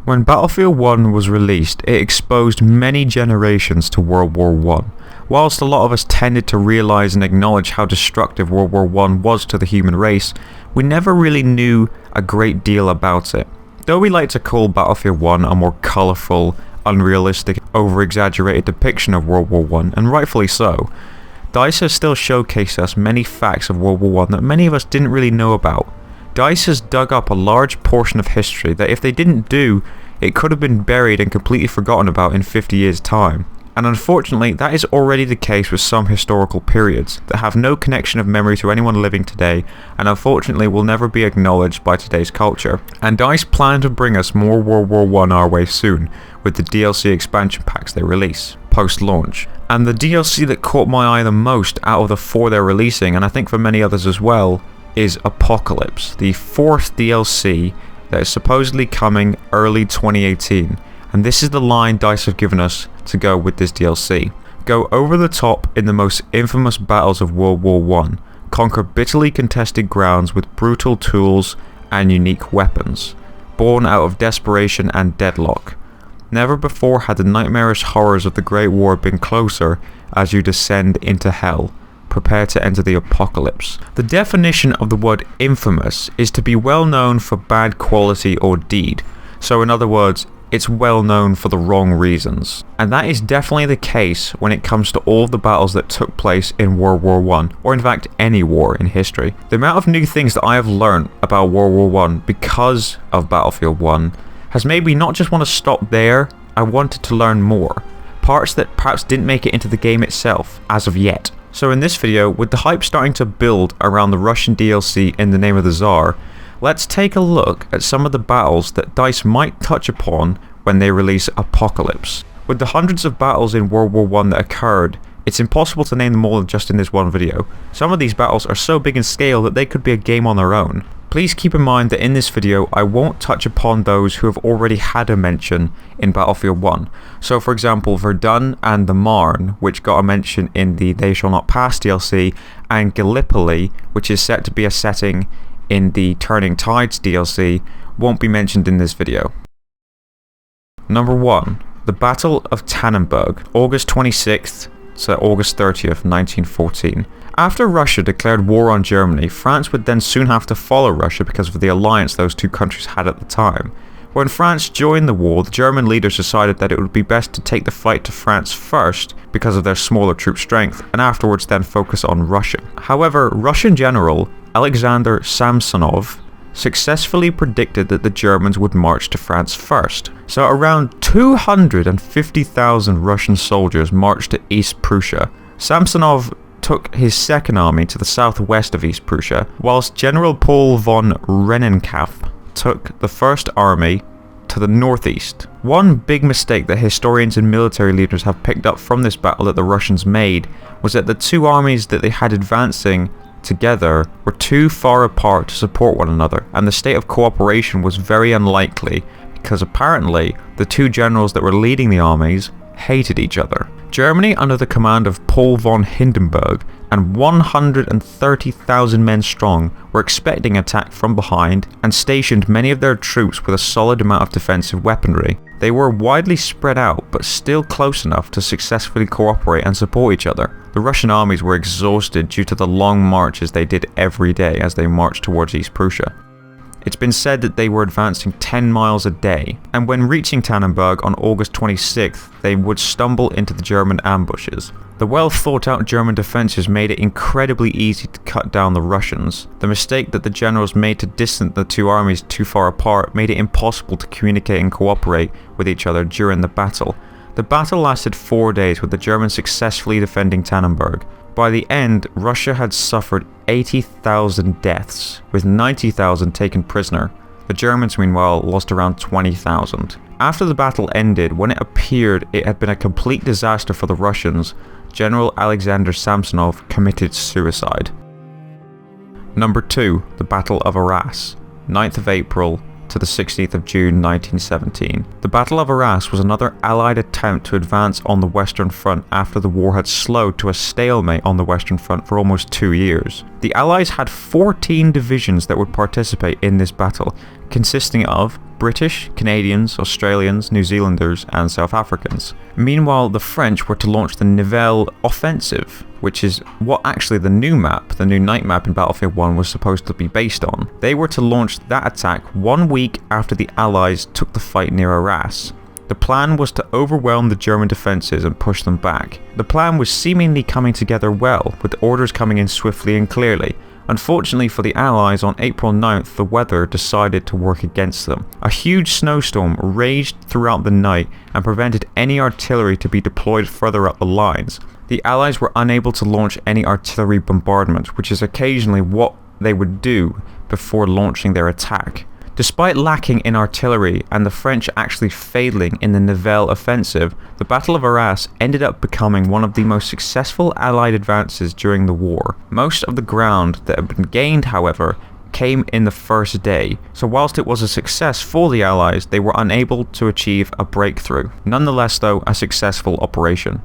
When Battlefield 1 was released, it exposed many generations to World War 1. Whilst a lot of us tended to realise and acknowledge how destructive World War 1 was to the human race, we never really knew a great deal about it. Though we like to call Battlefield 1 a more colourful, unrealistic, over-exaggerated depiction of World War 1, and rightfully so, DICE has still showcased us many facts of World War 1 that many of us didn't really know about. DICE has dug up a large portion of history that if they didn't do, it could have been buried and completely forgotten about in 50 years' time. And unfortunately, that is already the case with some historical periods that have no connection of memory to anyone living today, and unfortunately will never be acknowledged by today's culture. And DICE plan to bring us more World War 1 our way soon, with the DLC expansion packs they release, post-launch. And the DLC that caught my eye the most out of the 4 they're releasing, and I think for many others as well, is Apocalypse, the 4th DLC that is supposedly coming early 2018. And this is the line DICE have given us to go with this DLC. Go over the top in the most infamous battles of World War 1. Conquer bitterly contested grounds with brutal tools and unique weapons. Born out of desperation and deadlock. Never before had the nightmarish horrors of the Great War been closer as you descend into hell. Prepare to enter the apocalypse. The definition of the word infamous is to be well known for bad quality or deed. So in other words, it's well known for the wrong reasons. And that is definitely the case when it comes to all of the battles that took place in World War 1, or in fact any war in history. The amount of new things that I have learned about World War 1 because of Battlefield 1 has made me not just want to stop there, I wanted to learn more. Parts that perhaps didn't make it into the game itself, as of yet. So in this video, with the hype starting to build around the Russian DLC In the Name of the Tsar, let's take a look at some of the battles that DICE might touch upon when they release Apocalypse. With the hundreds of battles in World War 1 that occurred, it's impossible to name them all just in this one video. Some of these battles are so big in scale that they could be a game on their own. Please keep in mind that in this video I won't touch upon those who have already had a mention in Battlefield 1. So for example, Verdun and the Marne, which got a mention in the They Shall Not Pass DLC, and Gallipoli, which is set to be a setting in the Turning Tides DLC, won't be mentioned in this video. Number 1. The Battle of Tannenberg, August 26th to August 30th, 1914. After Russia declared war on Germany, France would then soon have to follow Russia because of the alliance those two countries had at the time. When France joined the war, the German leaders decided that it would be best to take the fight to France first because of their smaller troop strength, and afterwards then focus on Russia. However, Russian general Alexander Samsonov successfully predicted that the Germans would march to France first. So around 250,000 Russian soldiers marched to East Prussia. Samsonov took his second army to the southwest of East Prussia, whilst General Paul von Rennenkampf took the first army to the northeast. One big mistake that historians and military leaders have picked up from this battle that the Russians made was that the two armies that they had advancing together were too far apart to support one another, and the state of cooperation was very unlikely because apparently the two generals that were leading the armies hated each other. Germany, under the command of Paul von Hindenburg and 130,000 men strong, were expecting attack from behind and stationed many of their troops with a solid amount of defensive weaponry. They were widely spread out but still close enough to successfully cooperate and support each other. The Russian armies were exhausted due to the long marches they did every day as they marched towards East Prussia. It's been said that they were advancing 10 miles a day, and when reaching Tannenberg on August 26th, they would stumble into the German ambushes. The well thought out German defences made it incredibly easy to cut down the Russians. The mistake that the generals made to distance the two armies too far apart made it impossible to communicate and cooperate with each other during the battle. The battle lasted 4 days, with the Germans successfully defending Tannenberg. By the end, Russia had suffered 80,000 deaths, with 90,000 taken prisoner. The Germans, meanwhile, lost around 20,000. After the battle ended, when it appeared it had been a complete disaster for the Russians, General Alexander Samsonov committed suicide. Number 2. The Battle of Arras, 9th of April to the 16th of June 1917. The Battle of Arras was another Allied attempt to advance on the Western Front after the war had slowed to a stalemate on the Western Front for almost 2 years. The Allies had 14 divisions that would participate in this battle, consisting of British, Canadians, Australians, New Zealanders and South Africans. Meanwhile, the French were to launch the Nivelle Offensive, which is what actually the new night map in Battlefield 1 was supposed to be based on. They were to launch that attack 1 week after the Allies took the fight near Arras. The plan was to overwhelm the German defences and push them back. The plan was seemingly coming together well, with orders coming in swiftly and clearly. Unfortunately for the Allies, on April 9th, the weather decided to work against them. A huge snowstorm raged throughout the night and prevented any artillery to be deployed further up the lines. The Allies were unable to launch any artillery bombardment, which is occasionally what they would do before launching their attack. Despite lacking in artillery and the French actually failing in the Nivelle offensive, the Battle of Arras ended up becoming one of the most successful Allied advances during the war. Most of the ground that had been gained, however, came in the first day, so whilst it was a success for the Allies, they were unable to achieve a breakthrough. Nonetheless though, a successful operation.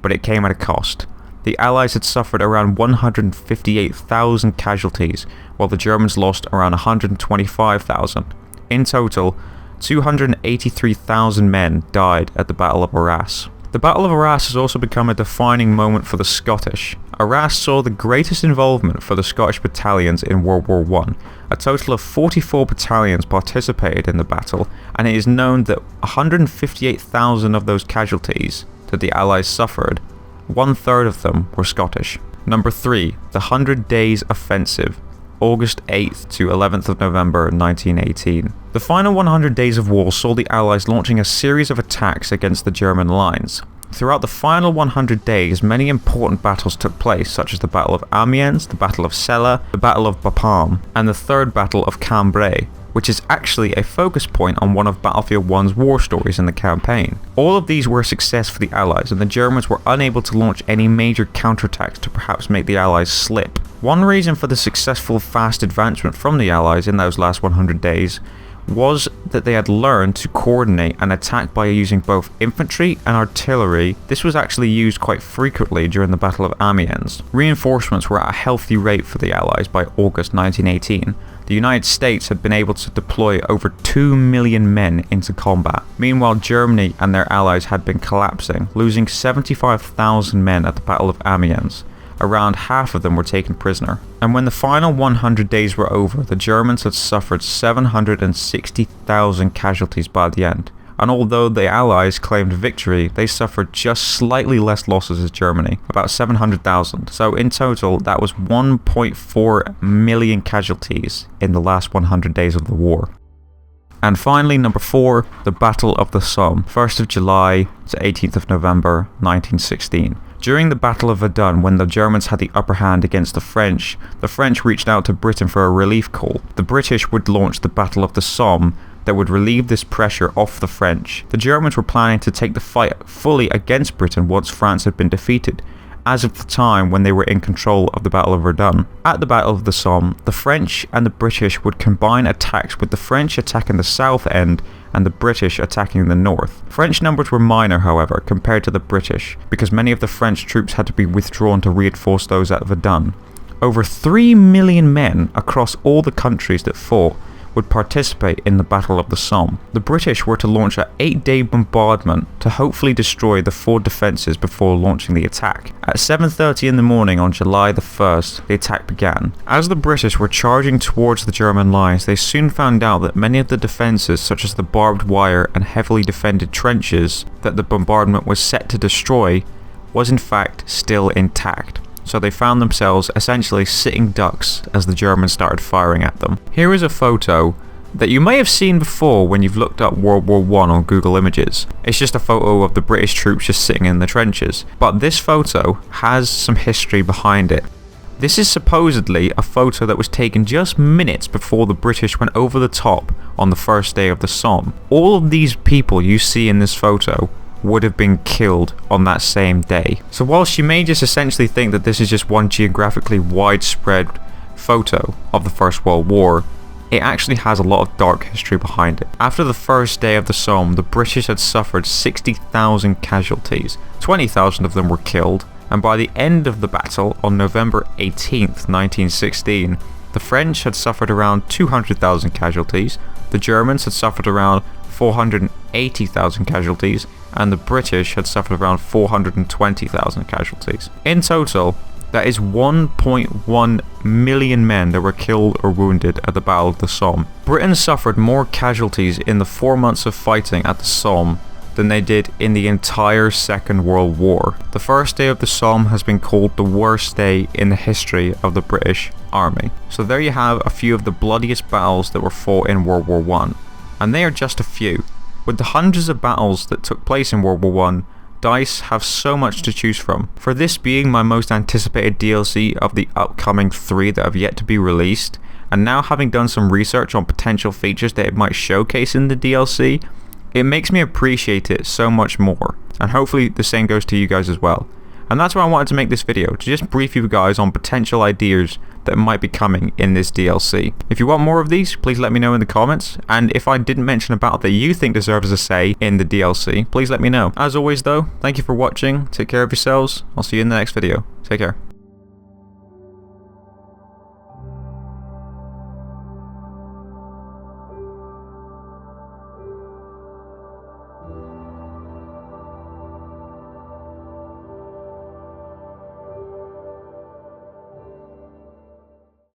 But it came at a cost. The Allies had suffered around 158,000 casualties, while the Germans lost around 125,000. In total, 283,000 men died at the Battle of Arras. The Battle of Arras has also become a defining moment for the Scottish. Arras saw the greatest involvement for the Scottish battalions in World War I. A total of 44 battalions participated in the battle, and it is known that 158,000 of those casualties that the Allies suffered, 1/3 of them were Scottish. Number 3. The 100 Days Offensive, August 8th to 11th of November 1918. The final 100 days of war saw the Allies launching a series of attacks against the German lines. Throughout the final 100 days, many important battles took place, such as the Battle of Amiens, the Battle of Celle, the Battle of Bapaume, and the Third Battle of Cambrai, which is actually a focus point on one of Battlefield 1's war stories in the campaign. All of these were a success for the Allies, and the Germans were unable to launch any major counterattacks to perhaps make the Allies slip. One reason for the successful fast advancement from the Allies in those last 100 days was that they had learned to coordinate an attack by using both infantry and artillery. This was actually used quite frequently during the Battle of Amiens. Reinforcements were at a healthy rate for the Allies by August 1918. The United States had been able to deploy over 2 million men into combat. Meanwhile, Germany and their allies had been collapsing, losing 75,000 men at the Battle of Amiens. Around half of them were taken prisoner. And when the final 100 days were over, the Germans had suffered 760,000 casualties by the end. And although the Allies claimed victory, they suffered just slightly less losses as Germany, about 700,000. So in total, that was 1.4 million casualties in the last 100 days of the war. And finally, number 4, the Battle of the Somme, 1st of July to 18th of November 1916. During the Battle of Verdun, when the Germans had the upper hand against the French reached out to Britain for a relief call. The British would launch the Battle of the Somme that would relieve this pressure off the French. The Germans were planning to take the fight fully against Britain once France had been defeated, as of the time when they were in control of the Battle of Verdun. At the Battle of the Somme, the French and the British would combine attacks, with the French attacking the south end and the British attacking the north. French numbers were minor, however, compared to the British, because many of the French troops had to be withdrawn to reinforce those at Verdun. Over 3 million men across all the countries that fought would participate in the Battle of the Somme. The British were to launch an 8-day bombardment to hopefully destroy the fort defences before launching the attack. At 7:30 in the morning on July the 1st, the attack began. As the British were charging towards the German lines, they soon found out that many of the defences, such as the barbed wire and heavily defended trenches that the bombardment was set to destroy, was in fact still intact. So they found themselves essentially sitting ducks as the Germans started firing at them. Here is a photo that you may have seen before when you've looked up World War I on Google Images. It's just a photo of the British troops just sitting in the trenches. But this photo has some history behind it. This is supposedly a photo that was taken just minutes before the British went over the top on the first day of the Somme. All of these people you see in this photo would have been killed on that same day. So whilst you may just essentially think that this is just one geographically widespread photo of the First World War, it actually has a lot of dark history behind it. After the first day of the Somme, the British had suffered 60,000 casualties. 20,000 of them were killed, and by the end of the battle on November 18th, 1916, the French had suffered around 200,000 casualties, The Germans had suffered around 480,000 casualties, and the British had suffered around 420,000 casualties. In total, that is 1.1 million men that were killed or wounded at the Battle of the Somme. Britain suffered more casualties in the 4 months of fighting at the Somme than they did in the entire Second World War. The first day of the Somme has been called the worst day in the history of the British Army. So there you have a few of the bloodiest battles that were fought in World War I. And they are just a few. With the hundreds of battles that took place in World War I, DICE have so much to choose from. For this being my most anticipated DLC of the upcoming 3 that have yet to be released, and now having done some research on potential features that it might showcase in the DLC, it makes me appreciate it so much more. And hopefully the same goes to you guys as well. And that's why I wanted to make this video, to just brief you guys on potential ideas that might be coming in this DLC. If you want more of these, please let me know in the comments, and if I didn't mention a battle that you think deserves a say in the DLC, please let me know. As always though, thank you for watching, take care of yourselves, I'll see you in the next video. Take care.